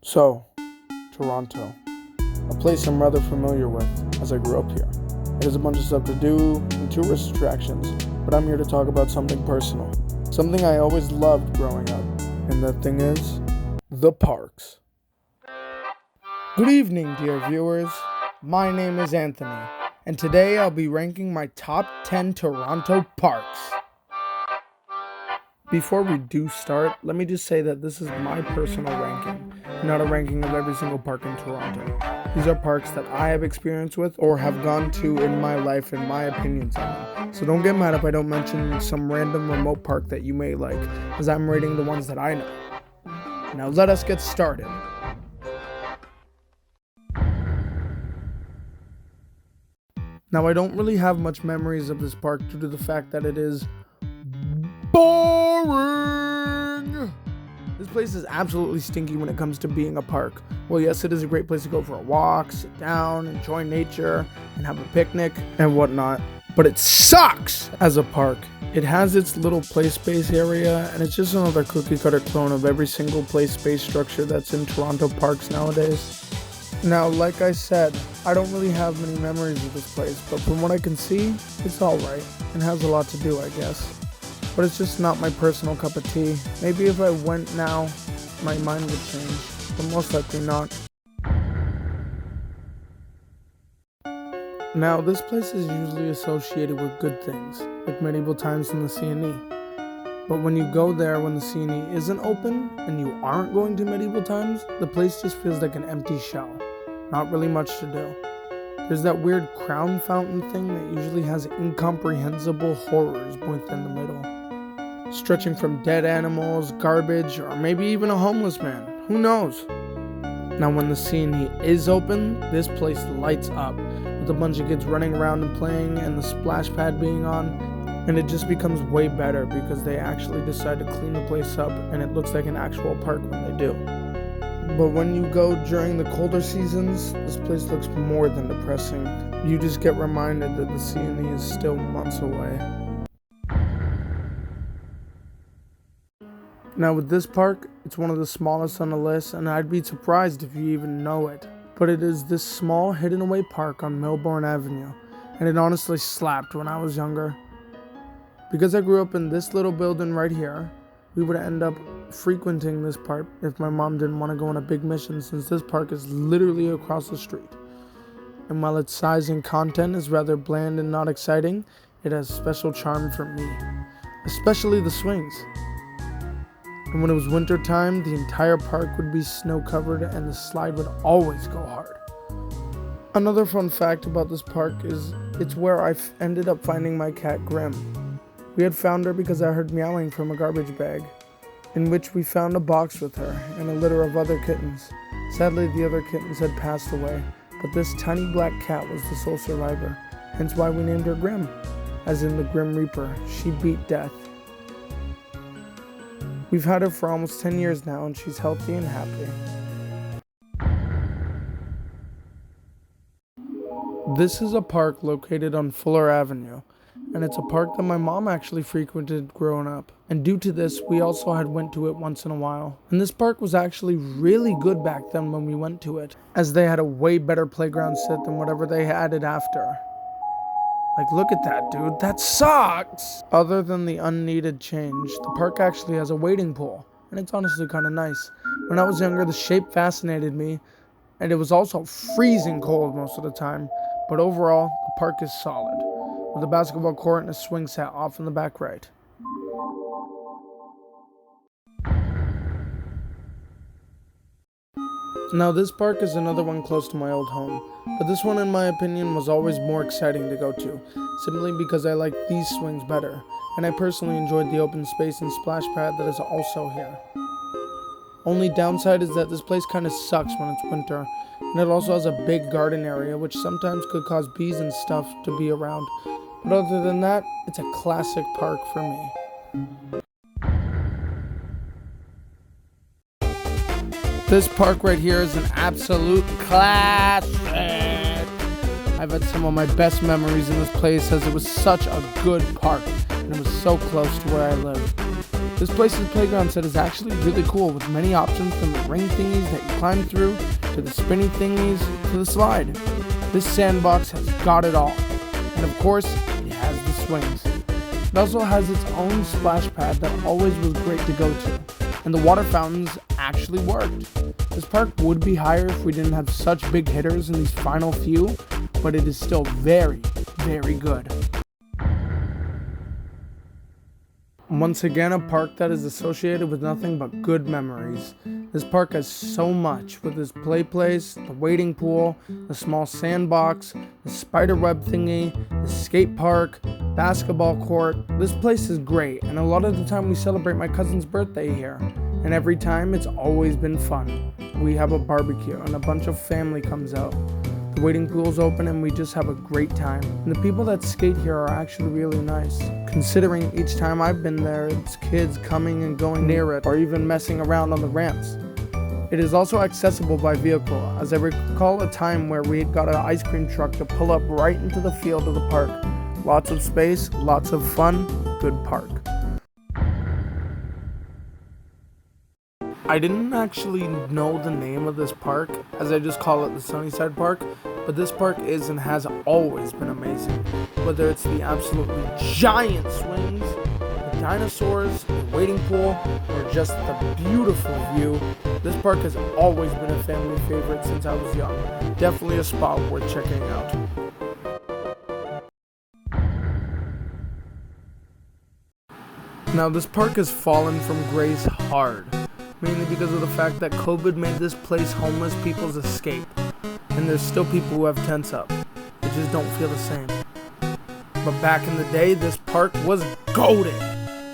So, Toronto, a place I'm rather familiar with as I grew up here. It has a bunch of stuff to do and tourist attractions, but I'm here to talk about something personal. Something I always loved growing up, and that thing is the parks. Good evening, dear viewers. My name is Anthony, and today I'll be ranking my top 10 Toronto parks. Before we do start, let me just say that this is my personal ranking, not a ranking of every single park in Toronto. These are parks that I have experience with or have gone to in my life and my opinions on them. So don't get mad if I don't mention some random remote park that you may like, as I'm rating the ones that I know. Now let us get started. Now I don't really have much memories of this park due to the fact that it is boring. This place is absolutely stinky when it comes to being a park. Well, yes, it is a great place to go for a walk, sit down, enjoy nature, and have a picnic and whatnot. But it sucks as a park. It has its little play space area, and it's just another cookie cutter clone of every single play space structure that's in Toronto parks nowadays. Now, like I said, I don't really have many memories of this place, but from what I can see, it's alright and has a lot to do, I guess. But it's just not my personal cup of tea. Maybe if I went now, my mind would change, but most likely not. Now, this place is usually associated with good things, like medieval times in the CNE. But when you go there when the CNE isn't open, and you aren't going to medieval times, the place just feels like an empty shell. Not really much to do. There's that weird crown fountain thing that usually has incomprehensible horrors within the middle. Stretching from dead animals, garbage, or maybe even a homeless man. Who knows? Now when the CNE is open, this place lights up, with a bunch of kids running around and playing and the splash pad being on, and it just becomes way better because they actually decide to clean the place up and it looks like an actual park when they do. But when you go during the colder seasons, this place looks more than depressing. You just get reminded that the CNE is still months away. Now with this park, it's one of the smallest on the list, and I'd be surprised if you even know it. But it is this small hidden away park on Melbourne Avenue, and it honestly slapped when I was younger. Because I grew up in this little building right here, we would end up frequenting this park if my mom didn't want to go on a big mission, since this park is literally across the street. And while its size and content is rather bland and not exciting, it has special charm for me, especially the swings. And when it was winter time, the entire park would be snow covered and the slide would always go hard. Another fun fact about this park is it's where I ended up finding my cat Grim. We had found her because I heard meowing from a garbage bag, in which we found a box with her and a litter of other kittens. Sadly, the other kittens had passed away, but this tiny black cat was the sole survivor, hence why we named her Grim, as in the Grim Reaper. She beat death. We've had her for almost 10 years now, and she's healthy and happy. This is a park located on Fuller Avenue, and it's a park that my mom actually frequented growing up. And due to this, we also had went to it once in a while. And this park was actually really good back then when we went to it, as they had a way better playground set than whatever they added after. Like, look at that, dude. That sucks! Other than the unneeded change, the park actually has a wading pool, and it's honestly kind of nice. When I was younger, the shape fascinated me, and it was also freezing cold most of the time. But overall, the park is solid, with a basketball court and a swing set off in the back right. Now this park is another one close to my old home, but this one in my opinion was always more exciting to go to, simply because I like these swings better, and I personally enjoyed the open space and splash pad that is also here. Only downside is that this place kinda sucks when it's winter, and it also has a big garden area which sometimes could cause bees and stuff to be around, but other than that, it's a classic park for me. This park right here is an absolute classic. I've had some of my best memories in this place as it was such a good park and it was so close to where I live. This place's playground set is actually really cool, with many options from the ring thingies that you climb through, to the spinny thingies, to the slide. This sandbox has got it all. And of course, it has the swings. It also has its own splash pad that always was great to go to. And the water fountains actually worked. This park would be higher if we didn't have such big hitters in these final few, but it is still very, very good. Once again, a park that is associated with nothing but good memories. This park has so much, with its play place, the wading pool, the small sandbox, the spider web thingy, the skate park, basketball court. This place is great, and a lot of the time we celebrate my cousin's birthday here. And every time it's always been fun. We have a barbecue and a bunch of family comes out. The wading pool's open and we just have a great time. And the people that skate here are actually really nice. Considering each time I've been there, it's kids coming and going near it or even messing around on the ramps. It is also accessible by vehicle, as I recall a time where we got an ice cream truck to pull up right into the field of the park. Lots of space, lots of fun, good park. I didn't actually know the name of this park, as I just call it the Sunnyside Park, but this park is and has always been amazing. Whether it's the absolutely giant swings, the dinosaurs, the wading pool, or just the beautiful view, this park has always been a family favorite since I was young. Definitely a spot worth checking out. Now this park has fallen from grace hard, mainly because of the fact that COVID made this place homeless people's escape. And there's still people who have tents up. They just don't feel the same. But back in the day, this park was golden.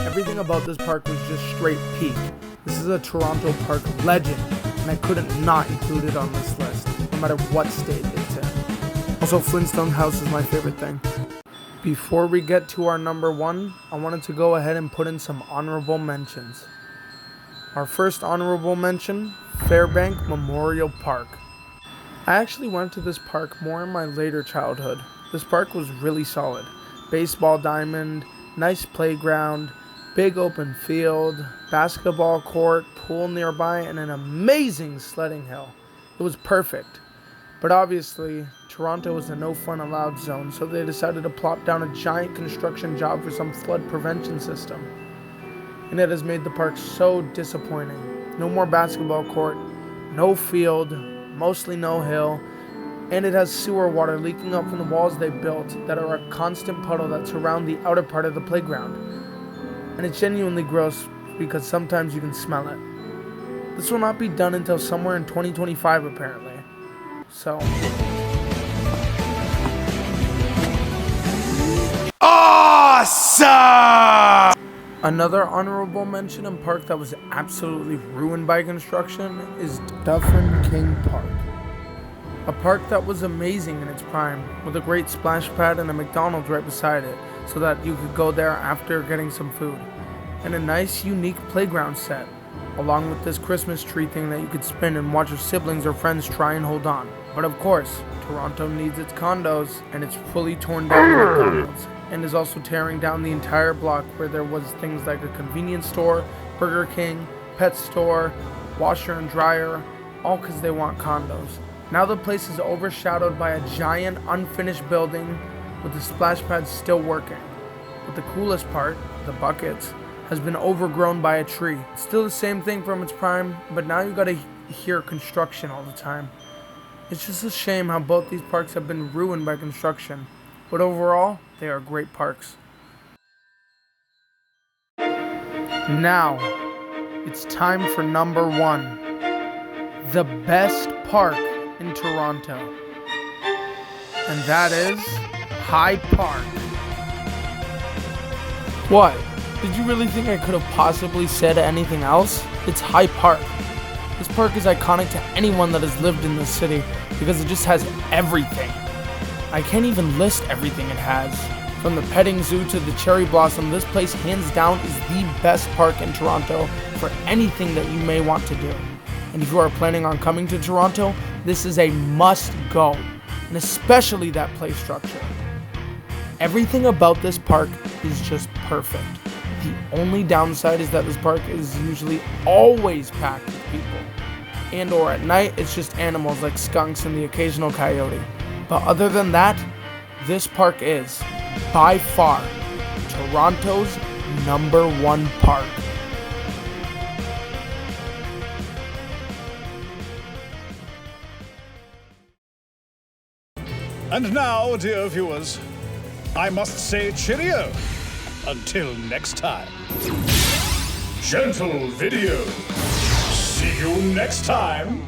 Everything about this park was just straight peak. This is a Toronto park legend, and I couldn't not include it on this list, no matter what state it's in. Also, Flintstone House is my favorite thing. Before we get to our number one, I wanted to go ahead and put in some honorable mentions. Our first honorable mention, Fairbank Memorial Park. I actually went to this park more in my later childhood. This park was really solid. Baseball diamond, nice playground, big open field, basketball court, pool nearby, and an amazing sledding hill. It was perfect. But obviously, Toronto was a no fun allowed zone, so they decided to plop down a giant construction job for some flood prevention system. And it has made the park so disappointing. No more basketball court, no field, mostly no hill, and it has sewer water leaking up from the walls they built that are a constant puddle that surround the outer part of the playground. And it's genuinely gross because sometimes you can smell it. This will not be done until somewhere in 2025 apparently. So... Awesome! Another honorable mention in park that was absolutely ruined by construction is Dufferin King Park. A park that was amazing in its prime, with a great splash pad and a McDonald's right beside it, so that you could go there after getting some food. And a nice, unique playground set, along with this Christmas tree thing that you could spin and watch your siblings or friends try and hold on. But of course, Toronto needs its condos, and it's fully torn down the McDonald's, and is also tearing down the entire block where there was things like a convenience store, Burger King, pet store, washer and dryer, all because they want condos. Now the place is overshadowed by a giant unfinished building with the splash pad still working. But the coolest part, the buckets, has been overgrown by a tree. It's still the same thing from its prime, but now you gotta hear construction all the time. It's just a shame how both these parks have been ruined by construction. But overall, they are great parks. Now, it's time for number one. The best park in Toronto. And that is High Park. What? Did you really think I could have possibly said anything else? It's High Park. This park is iconic to anyone that has lived in this city because it just has everything. I can't even list everything it has. From the petting zoo to the cherry blossom, this place hands down is the best park in Toronto for anything that you may want to do. And if you are planning on coming to Toronto, this is a must go, and especially that play structure. Everything about this park is just perfect. The only downside is that this park is usually always packed with people. And or at night, it's just animals like skunks and the occasional coyote. But other than that, this park is, by far, Toronto's #1 park. And now, dear viewers, I must say cheerio. Until next time. Gentle Video. See you next time.